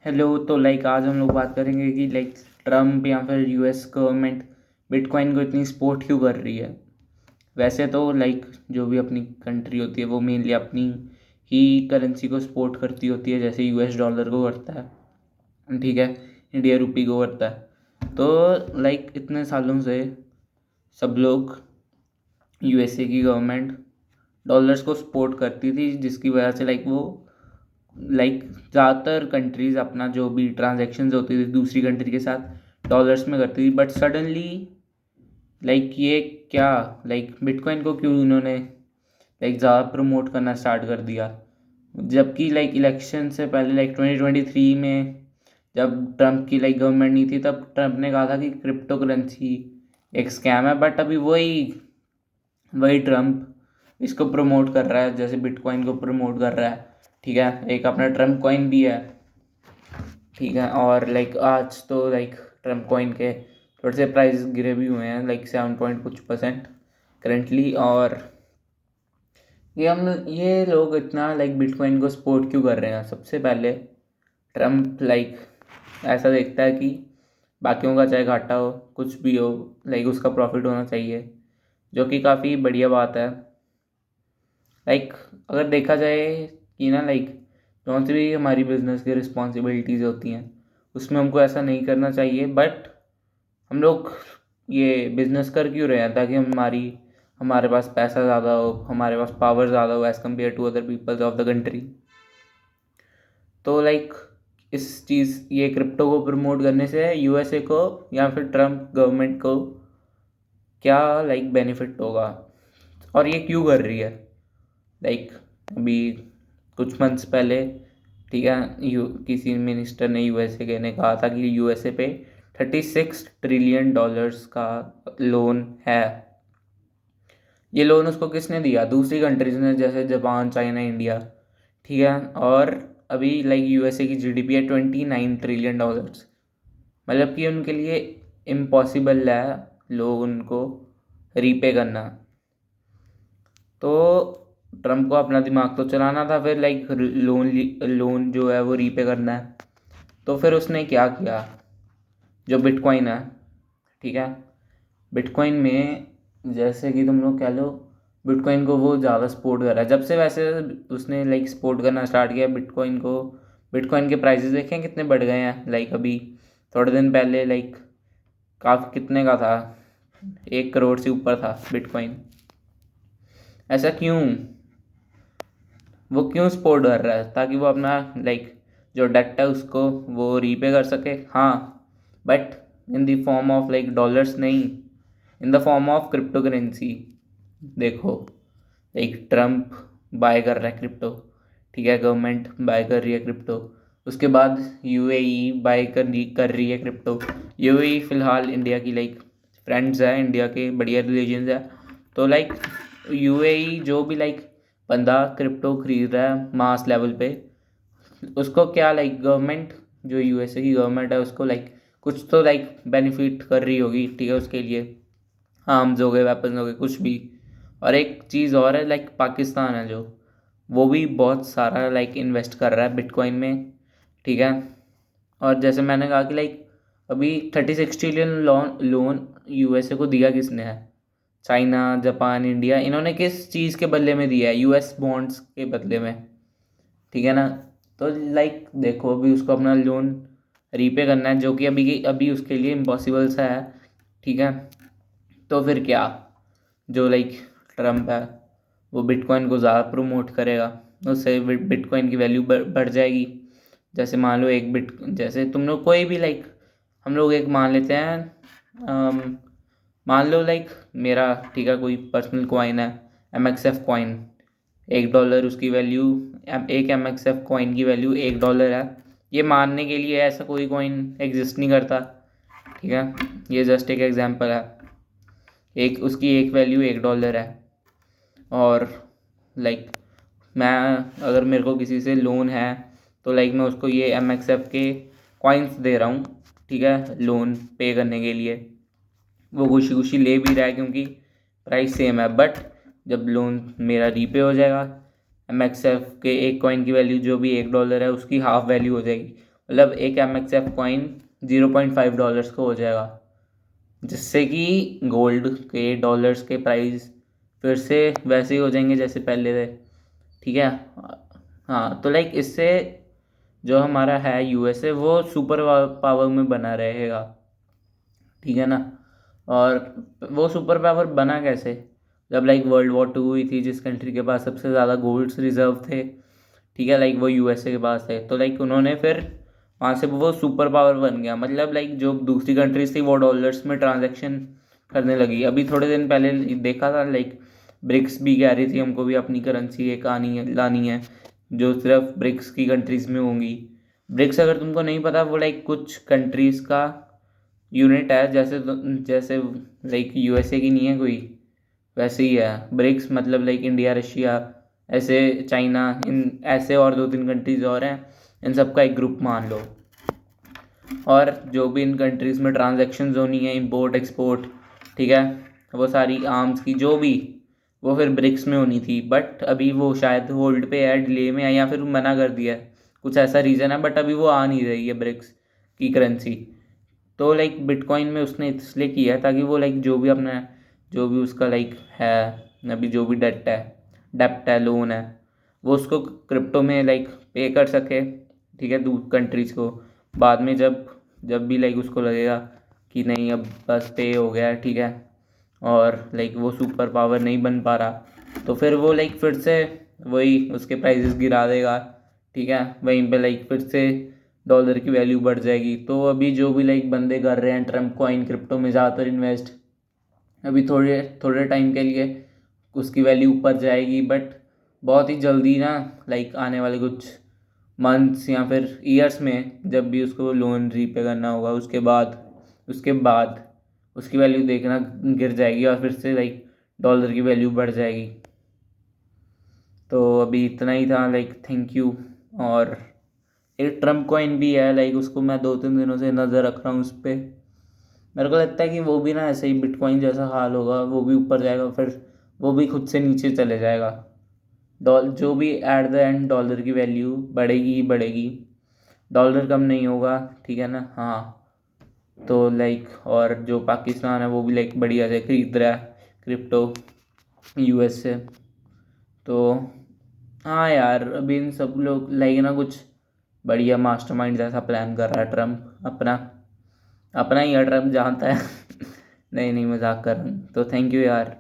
Hello. तो आज हम लोग बात करेंगे कि ट्रम्प या फिर यूएस गवर्नमेंट बिटकॉइन को इतनी सपोर्ट क्यों कर रही है। वैसे तो जो भी अपनी कंट्री होती है वो मेनली अपनी ही करेंसी को सपोर्ट करती होती है, जैसे यूएस डॉलर को करता है, ठीक है, इंडिया रुपी को करता है। तो इतने सालों से सब लोग यूएसए की गवर्नमेंट डॉलर्स को सपोर्ट करती थी, जिसकी वजह से वो ज़्यादातर कंट्रीज़ अपना जो भी ट्रांजैक्शंस होती थी दूसरी कंट्री के साथ डॉलर्स में करती थी। बट सडनली ये क्या बिटकॉइन को क्यों इन्होंने ज़्यादा प्रमोट करना स्टार्ट कर दिया, जबकि इलेक्शन से पहले 2023 में जब ट्रम्प की गवर्नमेंट नहीं थी तब ट्रम्प ने कहा था कि क्रिप्टो करेंसी एक स्कैम है। बट अभी वही वही ट्रम्प इसको प्रमोट कर रहा है, जैसे बिटकॉइन को प्रमोट कर रहा है, ठीक है। एक अपना ट्रम्प कॉइन भी है, ठीक है। और आज तो ट्रम्प कॉइन के थोड़े से प्राइस गिरे भी हुए हैं, 7 पॉइंट कुछ % करेंटली। और ये लोग इतना बिटकॉइन को सपोर्ट क्यों कर रहे हैं? सबसे पहले ट्रम्प ऐसा देखता है कि बाकियों का चाहे घाटा हो कुछ भी हो, उसका प्रॉफिट होना चाहिए, जो कि काफ़ी बढ़िया बात है। अगर देखा जाए कि ना जौन सी भी हमारी बिजनेस की रिस्पॉन्सिबिलिटीज़ होती हैं उसमें हमको ऐसा नहीं करना चाहिए। बट हम लोग ये बिज़नेस कर क्यों रहे हैं? ताकि हमारे पास पैसा ज़्यादा हो, हमारे पास पावर ज़्यादा हो as compare to other peoples of the country. तो इस चीज़ ये क्रिप्टो को प्रमोट करने से यूएसए को या फिर ट्रम्प गवर्नमेंट को क्या बेनिफिट होगा, और ये क्यों कर रही है? अभी कुछ मंथ्स पहले, ठीक है, किसी मिनिस्टर ने यूएसए के ने कहा था कि यूएसए पे $36 ट्रिलियन का लोन है। ये लोन उसको किसने दिया? दूसरी कंट्रीज ने, जैसे जापान, चाइना, इंडिया, ठीक है। और अभी यूएसए की जीडीपी है $29 ट्रिलियन। मतलब कि उनके लिए इम्पॉसिबल है लोन को रीपे करना। तो ट्रम्प को अपना दिमाग तो चलाना था, फिर लोन जो है वो रीपे करना है। तो फिर उसने क्या किया? जो बिटकॉइन है, ठीक है, बिटकॉइन में जैसे कि तुम लोग कह लो, बिटकॉइन को वो ज़्यादा सपोर्ट कर रहा है जब से। वैसे उसने सपोर्ट करना स्टार्ट किया बिटकॉइन को। बिटकॉइन के प्राइसेस देखें कितने बढ़ गए हैं। अभी थोड़े दिन पहले काफ़ी कितने का था, 1 करोड़ से ऊपर था बिटकॉइन। ऐसा क्यों? वो क्यों सपोर्ट कर रहा है? ताकि वो अपना जो डेट है उसको वो रीपे कर सके, हाँ। But in the form of dollars नहीं, in the form of cryptocurrency. देखो, ट्रम्प बाय कर रहा है क्रिप्टो, ठीक है, गवर्नमेंट बाय कर रही है क्रिप्टो। उसके बाद यूएई बाय कर रही है क्रिप्टो। यूएई फ़िलहाल इंडिया की फ्रेंड्स है, इंडिया के बढ़िया रिलेशंस है। तो यूएई जो भी बंदा क्रिप्टो खरीद रहा है मास लेवल पे, उसको क्या गवर्नमेंट, जो यूएसए की गवर्नमेंट है उसको कुछ तो बेनिफिट कर रही होगी, ठीक है। उसके लिए आर्म्स हो गए, वेपन्स हो गए, कुछ भी। और एक चीज़ और है, पाकिस्तान है जो, वो भी बहुत सारा इन्वेस्ट कर रहा है बिटकॉइन में, ठीक है। और जैसे मैंने कहा कि अभी 36 ट्रिलियन लोन यूएसए को दिया किसने है? China, Japan, India. इन्होंने किस चीज़ के बदले में दिया है? यूएस बॉन्ड्स के बदले में, ठीक है ना। तो देखो, अभी उसको अपना लोन रीपे करना है, जो कि अभी उसके लिए इम्पॉसिबल सा है, ठीक है। तो फिर क्या, जो ट्रम्प है वो बिटकॉइन को ज़्यादा प्रमोट करेगा, उससे बिटकॉइन की वैल्यू बढ़ जाएगी। जैसे मान लो जैसे तुम लोग कोई भी हम लोग एक मान लेते हैं, मान लो मेरा, ठीक है, कोई पर्सनल कॉइन है, MXF कॉइन, $1 उसकी वैल्यू। एक MXF कॉइन की वैल्यू $1 है। ये मानने के लिए ऐसा कोई कॉइन एग्जिस्ट नहीं करता, ठीक है। ये जस्ट एक एग्जांपल है। उसकी एक वैल्यू $1 है। और मैं, अगर मेरे को किसी से लोन है तो मैं उसको ये MXF के कॉइन्स दे रहा हूँ, ठीक है, लोन पे करने के लिए। वो खुशी खुशी ले भी रहा है क्योंकि प्राइस सेम है। बट जब लोन मेरा रीपे हो जाएगा, MXF के एक कॉइन की वैल्यू जो भी $1 है उसकी हाफ वैल्यू हो जाएगी। मतलब एक MXF कॉइन $0.5 का हो जाएगा, जिससे कि गोल्ड के डॉलर्स के प्राइस फिर से वैसे ही हो जाएंगे जैसे पहले थे, ठीक है। हाँ, तो लाइक इससे जो हमारा है USA वो सुपर पावर में बना रहेगा, ठीक है ना। और वो सुपर पावर बना कैसे, जब लाइक World War II हुई थी, जिस कंट्री के पास सबसे ज़्यादा गोल्ड्स रिजर्व थे, ठीक है, लाइक वो USA के पास थे, तो लाइक उन्होंने फिर वहाँ से वो सुपर पावर बन गया। मतलब लाइक जो दूसरी कंट्रीज थी वो डॉलर्स में ट्रांजैक्शन करने लगी। अभी थोड़े दिन पहले देखा था, लाइक ब्रिक्स भी कह रही थी हमको भी अपनी करेंसी एक लानी है जो सिर्फ ब्रिक्स की कंट्रीज़ में होंगी। ब्रिक्स अगर तुमको नहीं पता, वो लाइक कुछ कंट्रीज़ का यूनिट है, जैसे जैसे लाइक USA की नहीं है कोई, वैसे ही है ब्रिक्स। मतलब लाइक इंडिया, रशिया, ऐसे चाइना, इन ऐसे और 2-3 कंट्रीज और हैं, इन सब का एक ग्रुप मान लो। और जो भी इन कंट्रीज़ में ट्रांजैक्शंस होनी है, इंपोर्ट एक्सपोर्ट, ठीक है, वो सारी आर्म्स की जो भी, वो फिर ब्रिक्स में होनी थी। बट अभी वो शायद होल्ड पे है, डिले में है, या फिर मना कर दिया है, कुछ ऐसा रीज़न है। बट अभी वो आ नहीं रही है ब्रिक्स की करेंसी। तो लाइक बिटकॉइन में उसने इसलिए किया है ताकि वो लाइक जो भी अपना, जो भी उसका लाइक है अभी, जो भी डेप्ट है, लोन है, वो उसको क्रिप्टो में लाइक पे कर सके, ठीक है, दूसरी कंट्रीज़ को। बाद में जब जब भी लाइक उसको लगेगा कि नहीं अब बस पे हो गया, ठीक है, और लाइक वो सुपर पावर नहीं बन पा रहा, तो फिर वो लाइक फिर से वही उसके प्राइसेस गिरा देगा, ठीक है। वहीं पे लाइक फिर से डॉलर की वैल्यू बढ़ जाएगी। तो अभी जो भी लाइक बंदे कर रहे हैं ट्रम्प कॉइन क्रिप्टो में ज़्यादातर इन्वेस्ट, अभी थोड़े थोड़े टाइम के लिए उसकी वैल्यू ऊपर जाएगी, बट बहुत ही जल्दी ना, लाइक आने वाले कुछ मंथ्स या फिर ईयर्स में, जब भी उसको लोन रीपे करना होगा, उसके बाद उसकी वैल्यू देखना गिर जाएगी और फिर से लाइक डॉलर की वैल्यू बढ़ जाएगी। तो अभी इतना ही था, लाइक थैंक यू। और एक ट्रम्प कॉइन भी है, लाइक उसको मैं 2-3 दिनों से नज़र रख रहा हूँ उस पर। मेरे को लगता है कि वो भी ना ऐसे ही बिटकॉइन जैसा हाल होगा, वो भी ऊपर जाएगा, फिर वो भी खुद से नीचे चले जाएगा। जो भी एट द एंड डॉलर की वैल्यू बढ़ेगी ही बढ़ेगी, डॉलर कम नहीं होगा, ठीक है ना। हाँ, तो लाइक और जो पाकिस्तान है वो भी लाइक बढ़िया से खरीद रहा है क्रिप्टो US से। तो हाँ यार, अभी इन सब लोग लाइक ना कुछ बढ़िया मास्टरमाइंड जैसा प्लान कर रहा है ट्रम्प, अपना अपना ही है ट्रम्प, जानता है। नहीं नहीं, मजाक कर रहा हूँ। तो थैंक यू यार।